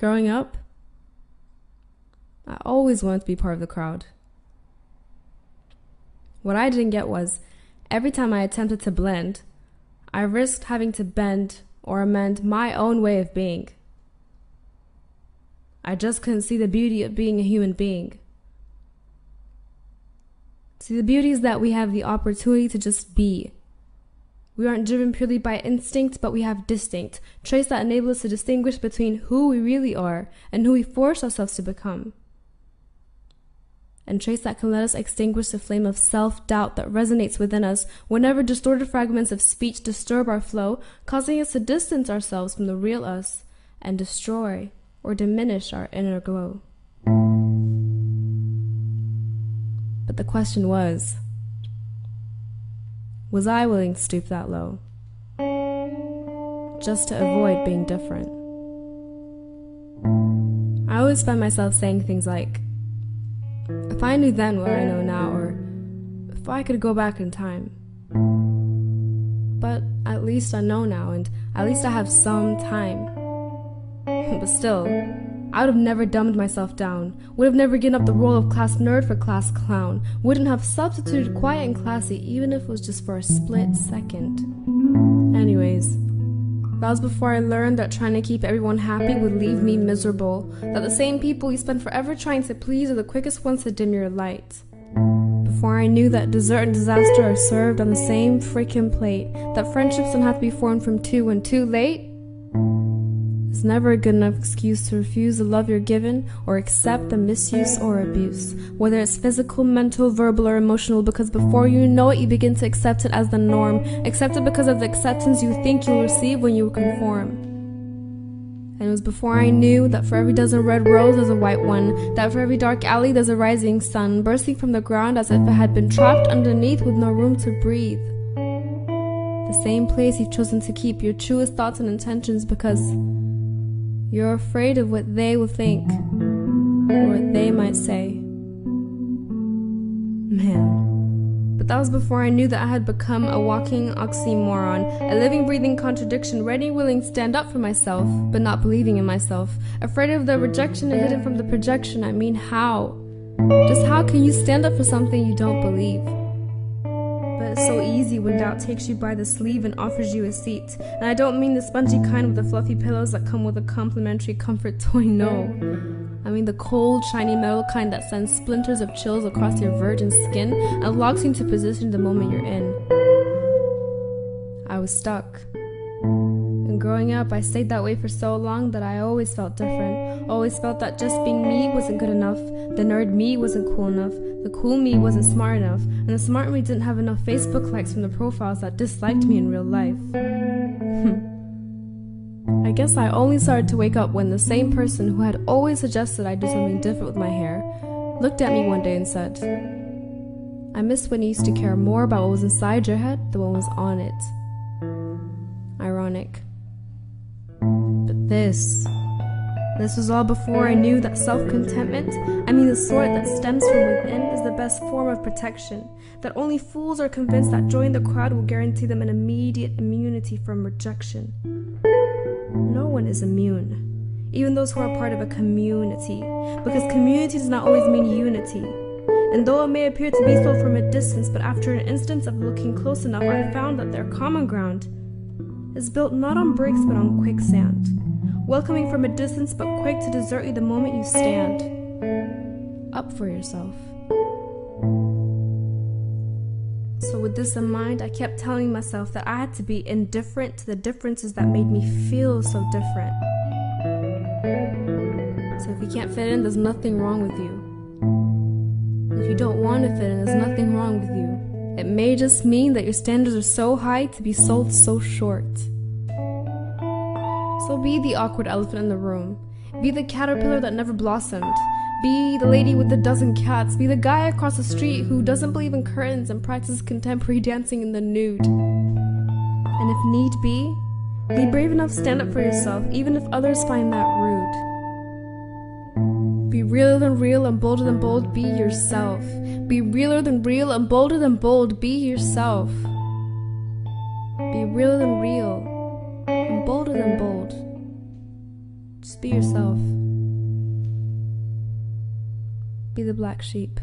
Growing up, I always wanted to be part of the crowd. What I didn't get was, every time I attempted to blend, I risked having to bend or amend my own way of being. I just couldn't see the beauty of being a human being. See, the beauty is that we have the opportunity to just be. We aren't driven purely by instinct, but we have distinct traits that enable us to distinguish between who we really are and who we force ourselves to become. And traits that can let us extinguish the flame of self-doubt that resonates within us whenever distorted fragments of speech disturb our flow, causing us to distance ourselves from the real us and destroy or diminish our inner glow. But the question was I willing to stoop that low, just to avoid being different? I always find myself saying things like, if I knew then what I know now, or if I could go back in time. But at least I know now, and at least I have some time. But still, I would have never dumbed myself down, would have never given up the role of class nerd for class clown, wouldn't have substituted quiet and classy even if it was just for a split second. Anyways, that was before I learned that trying to keep everyone happy would leave me miserable, that the same people you spend forever trying to please are the quickest ones to dim your light. Before I knew that dessert and disaster are served on the same freaking plate, that friendships don't have to be formed from two when too late. It's never a good enough excuse to refuse the love you're given or accept the misuse or abuse, whether it's physical, mental, verbal, or emotional, because before you know it, you begin to accept it as the norm, accept it because of the acceptance you think you'll receive when you conform. And it was before I knew that for every dozen red roses there's a white one, that for every dark alley there's a rising sun, bursting from the ground as if it had been trapped underneath with no room to breathe. The same place you've chosen to keep your truest thoughts and intentions because you're afraid of what they will think, or what they might say. Man. But that was before I knew that I had become a walking oxymoron, a living, breathing contradiction, ready and willing to stand up for myself, but not believing in myself, afraid of the rejection and hidden from the projection. I mean, how? Just how can you stand up for something you don't believe? But it's so easy when doubt takes you by the sleeve and offers you a seat. And I don't mean the spongy kind with the fluffy pillows that come with a complimentary comfort toy, no. I mean the cold, shiny metal kind that sends splinters of chills across your virgin skin and locks you into position the moment you're in. I was stuck. And growing up, I stayed that way for so long that I always felt different. Always felt that just being me wasn't good enough. The nerd me wasn't cool enough. The cool me wasn't smart enough. And the smart me didn't have enough Facebook likes from the profiles that disliked me in real life. I guess I only started to wake up when the same person who had always suggested I do something different with my hair looked at me one day and said, I miss when you used to care more about what was inside your head than what was on it. Ironic. But this was all before I knew that self-contentment, I mean the sort that stems from within, is the best form of protection, that only fools are convinced that joining the crowd will guarantee them an immediate immunity from rejection. No one is immune, even those who are part of a community, because community does not always mean unity. And though it may appear to be so from a distance, but after an instance of looking close enough, I found that their common ground is built not on bricks but on quicksand, welcoming from a distance but quick to desert you the moment you stand up for yourself. So with this in mind, I kept telling myself that I had to be indifferent to the differences that made me feel so different. So if you can't fit in, there's nothing wrong with you. If you don't want to fit in, there's nothing wrong with you. It may just mean that your standards are so high to be sold so short. So be the awkward elephant in the room. Be the caterpillar that never blossomed. Be the lady with the dozen cats. Be the guy across the street who doesn't believe in curtains and practices contemporary dancing in the nude. And if need be brave enough to stand up for yourself, even if others find that rude. Be realer than real and bolder than bold, be yourself. Be realer than real and bolder than bold, be yourself. Be realer than real and bolder than bold. Just be yourself. be the black sheep.